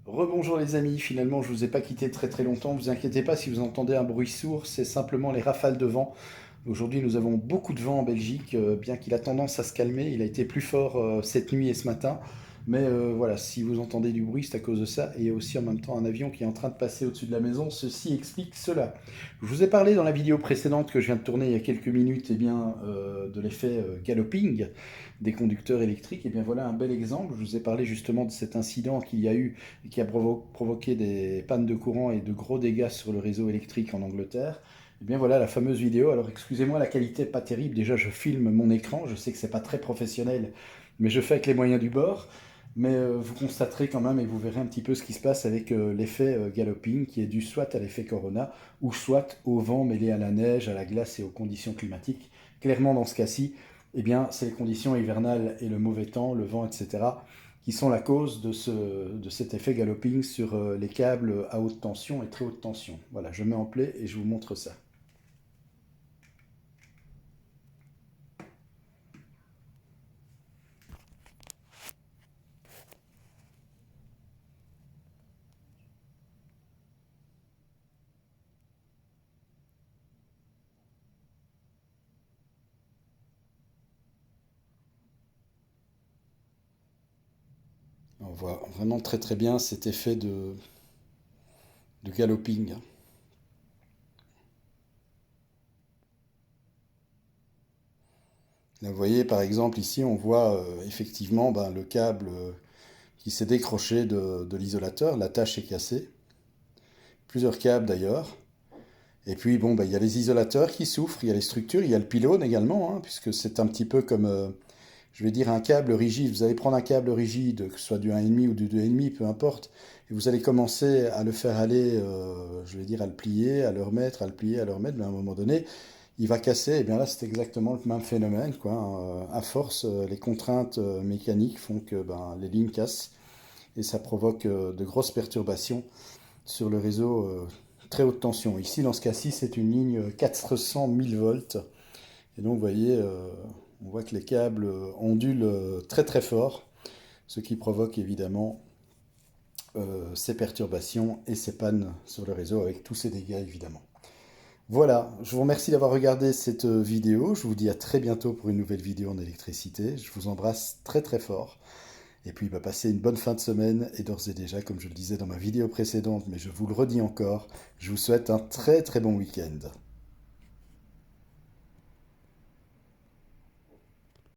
Rebonjour les amis, finalement je vous ai pas quitté très longtemps, vous inquiétez pas si vous entendez un bruit sourd, c'est simplement les rafales de vent. Aujourd'hui nous avons beaucoup de vent en Belgique, bien qu'il a tendance à se calmer, il a été plus fort cette nuit et ce matin. Mais voilà, si vous entendez du bruit, c'est à cause de ça. Et il y a aussi en même temps un avion qui est en train de passer au-dessus de la maison, ceci explique cela. Je vous ai parlé dans la vidéo précédente que je viens de tourner il y a quelques minutes de l'effet galloping des conducteurs électriques. Et bien voilà un bel exemple, je vous ai parlé justement de cet incident qu'il y a eu et qui a provoqué des pannes de courant et de gros dégâts sur le réseau électrique en Angleterre. Et bien voilà la fameuse vidéo. Alors excusez-moi, la qualité n'est pas terrible. Déjà, je filme mon écran. Je sais que c'est pas très professionnel, mais je fais avec les moyens du bord. Mais vous constaterez quand même et vous verrez un petit peu ce qui se passe avec l'effet galloping qui est dû soit à l'effet Corona ou soit au vent mêlé à la neige, à la glace et aux conditions climatiques. Clairement, dans ce cas-ci, eh bien, c'est les conditions hivernales et le mauvais temps, le vent, etc., qui sont la cause de cet effet galloping sur les câbles à haute tension et très haute tension. Voilà, je mets en play et je vous montre ça. On voit vraiment très bien cet effet de galloping. Là, vous voyez, par exemple, ici, on voit effectivement le câble qui s'est décroché de l'isolateur. La tâche est cassée. Plusieurs câbles d'ailleurs. Et puis, bon, il y a les isolateurs qui souffrent, il y a les structures, il y a le pylône également, hein, puisque c'est un petit peu comme, je vais dire, un câble rigide. Vous allez prendre un câble rigide, que ce soit du 1,5 ou du 2,5, peu importe, et vous allez commencer à le faire aller, je vais dire, à le plier, à le remettre, à le plier, à le remettre, mais à un moment donné, il va casser. Et bien là, c'est exactement le même phénomène, quoi, hein. À force, les contraintes mécaniques font que les lignes cassent, et ça provoque de grosses perturbations sur le réseau très haute tension. Ici, dans ce cas-ci, c'est une ligne 400 000 volts. Et donc, vous voyez, on voit que les câbles ondulent très fort, ce qui provoque évidemment ces perturbations et ces pannes sur le réseau avec tous ces dégâts évidemment. Voilà, je vous remercie d'avoir regardé cette vidéo. Je vous dis à très bientôt pour une nouvelle vidéo en électricité. Je vous embrasse très fort. Et puis, passez une bonne fin de semaine. Et d'ores et déjà, comme je le disais dans ma vidéo précédente, mais je vous le redis encore, je vous souhaite un très bon week-end.